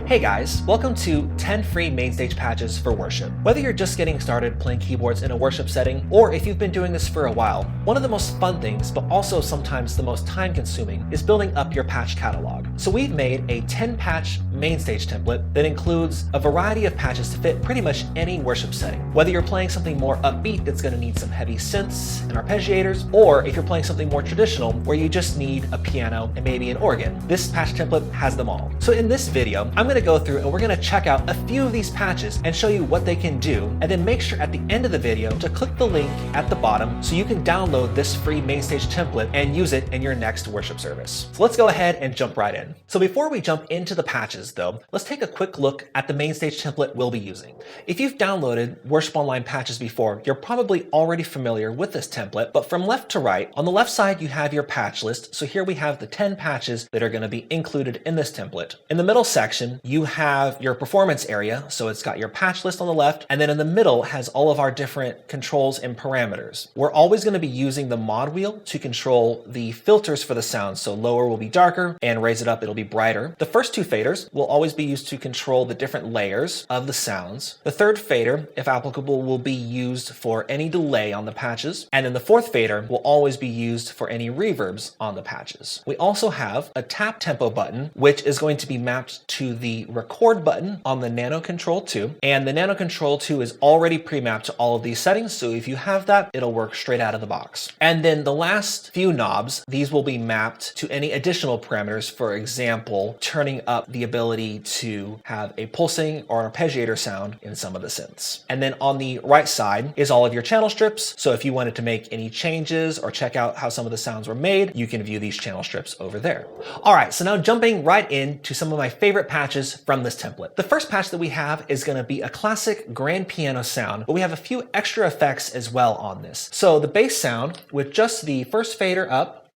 Hey guys, welcome to 10 free MainStage patches for worship. Whether you're just getting started playing keyboards in a worship setting, or if you've been doing this for a while, one of the most fun things, but also sometimes the most time-consuming, is building up your patch catalog. So we've made a 10-patch MainStage template that includes a variety of patches to fit pretty much any worship setting. Whether you're playing something more upbeat that's going to need some heavy synths and arpeggiators, or if you're playing something more traditional where you just need a piano and maybe an organ, this patch template has them all. So in this video, I'm going to go through and we're going to check out a few of these patches and show you what they can do, and then make sure at the end of the video to click the link at the bottom so you can download this free MainStage template and use it in your next worship service. So let's go ahead and jump right in. So before we jump into the patches though, let's take a quick look at the MainStage template we'll be using. If you've downloaded Worship Online patches before, you're probably already familiar with this template, but from left to right, on the left side you have your patch list. So here we have the 10 patches that are going to be included in this template. In the middle section, you have your performance area, so it's got your patch list on the left, and then in the middle has all of our different controls and parameters. We're always going to be using the mod wheel to control the filters for the sound, so lower will be darker and raise it up, it'll be brighter. The first two faders will always be used to control the different layers of the sounds. The third fader, if applicable, will be used for any delay on the patches, and then the fourth fader will always be used for any reverbs on the patches. We also have a tap tempo button, which is going to be mapped to the record button on the Nano Control 2, and the Nano Control 2 is already pre-mapped to all of these settings, so if you have that, it'll work straight out of the box. And then the last few knobs, these will be mapped to any additional parameters, for example, turning up the ability to have a pulsing or arpeggiator sound in some of the synths. And then on the right side is all of your channel strips, so if you wanted to make any changes or check out how some of the sounds were made, you can view these channel strips over there. Alright, so now jumping right into some of my favorite patches from this template. The first patch that we have is going to be a classic grand piano sound, but we have a few extra effects as well on this. So the bass sound, with just the first fader up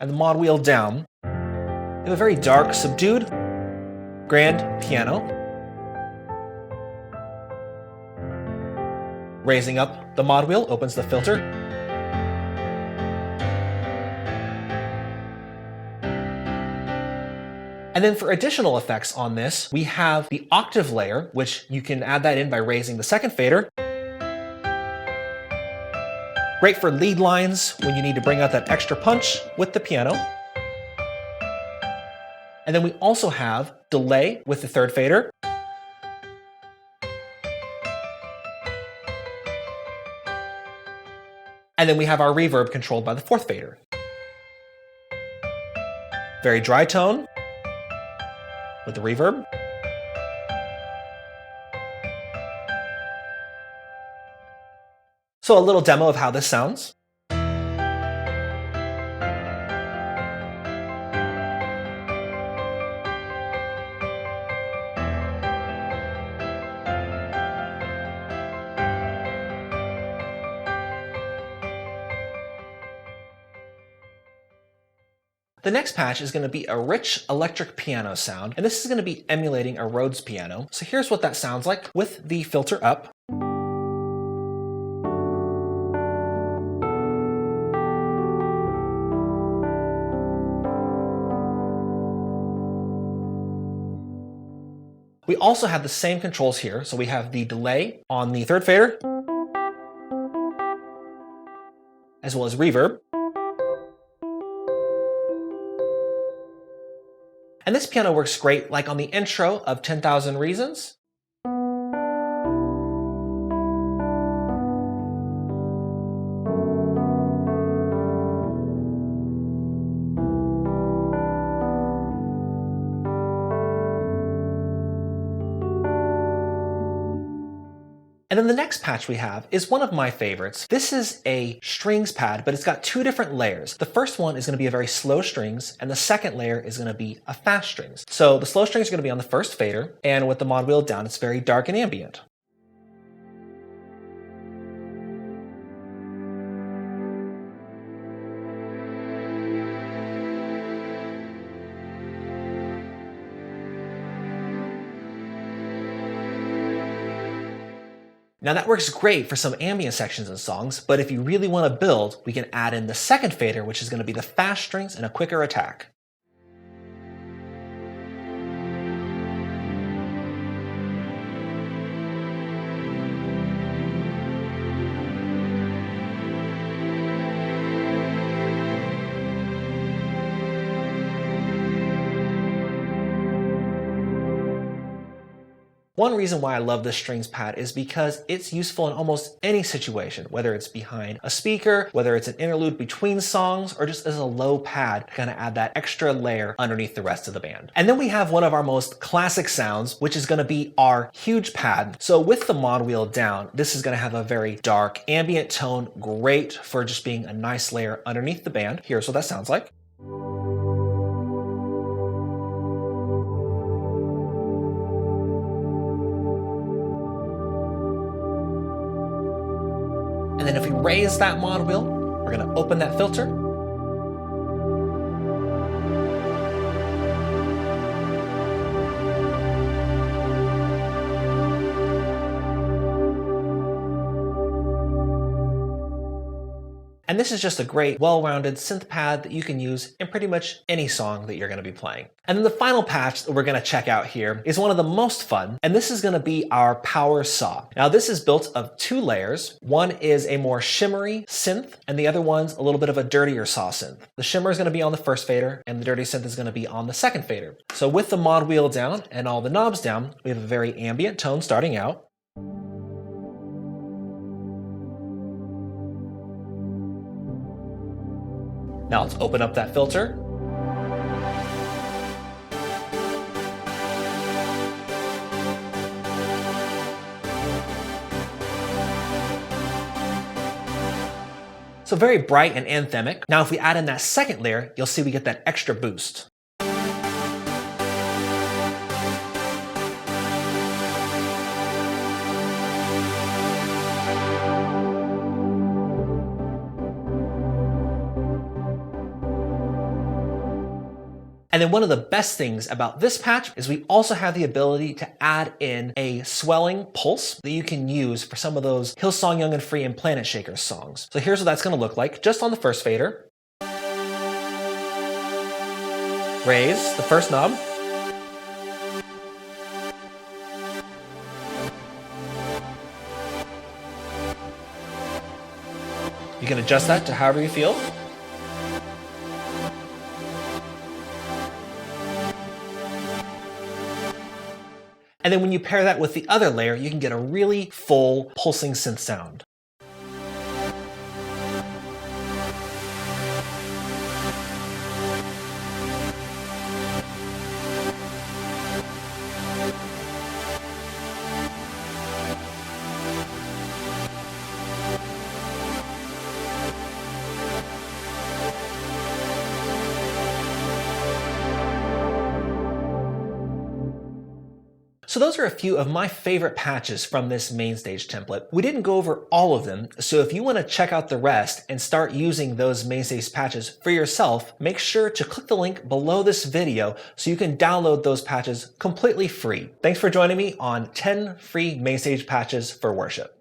and the mod wheel down, we have a very dark, subdued grand piano. Raising up the mod wheel opens the filter. And then for additional effects on this, we have the octave layer, which you can add that in by raising the second fader. Great for lead lines when you need to bring out that extra punch with the piano. And then we also have delay with the third fader. And then we have our reverb controlled by the fourth fader. Very dry tone with the reverb. So a little demo of how this sounds. The next patch is going to be a rich electric piano sound, and this is going to be emulating a Rhodes piano. So here's what that sounds like with the filter up. We also have the same controls here, so we have the delay on the third fader, as well as reverb. And this piano works great like on the intro of 10,000 Reasons. And then the next patch we have is one of my favorites. This is a strings pad, but it's got two different layers. The first one is going to be a very slow strings, and the second layer is going to be a fast strings. So the slow strings are going to be on the first fader, and with the mod wheel down, it's very dark and ambient. Now that works great for some ambient sections and songs, but if you really want to build, we can add in the second fader, which is going to be the fast strings and a quicker attack. One reason why I love this strings pad is because it's useful in almost any situation, whether it's behind a speaker, whether it's an interlude between songs, or just as a low pad to kind of add that extra layer underneath the rest of the band. And then we have one of our most classic sounds, which is going to be our huge pad. So with the mod wheel down, this is going to have a very dark ambient tone, great for just being a nice layer underneath the band. Here's what that sounds like. And then if we raise that mod wheel, we're going to open that filter. And this is just a great, well-rounded synth pad that you can use in pretty much any song that you're going to be playing. And then the final patch that we're going to check out here is one of the most fun, and this is going to be our power saw. Now this is built of 2 layers. One is a more shimmery synth, and the other one's a little bit of a dirtier saw synth. The shimmer is going to be on the first fader, and the dirty synth is going to be on the second fader. So with the mod wheel down and all the knobs down, we have a very ambient tone starting out. Now let's open up that filter. So very bright and anthemic. Now if we add in that second layer, you'll see we get that extra boost. And then one of the best things about this patch is we also have the ability to add in a swelling pulse that you can use for some of those Hillsong Young and Free and Planet Shaker songs. So here's what that's going to look like just on the first fader. Raise the first knob. You can adjust that to however you feel. And then when you pair that with the other layer, you can get a really full pulsing synth sound. So those are a few of my favorite patches from this MainStage template. We didn't go over all of them, so if you want to check out the rest and start using those MainStage patches for yourself, make sure to click the link below this video so you can download those patches completely free. Thanks for joining me on 10 free MainStage patches for worship.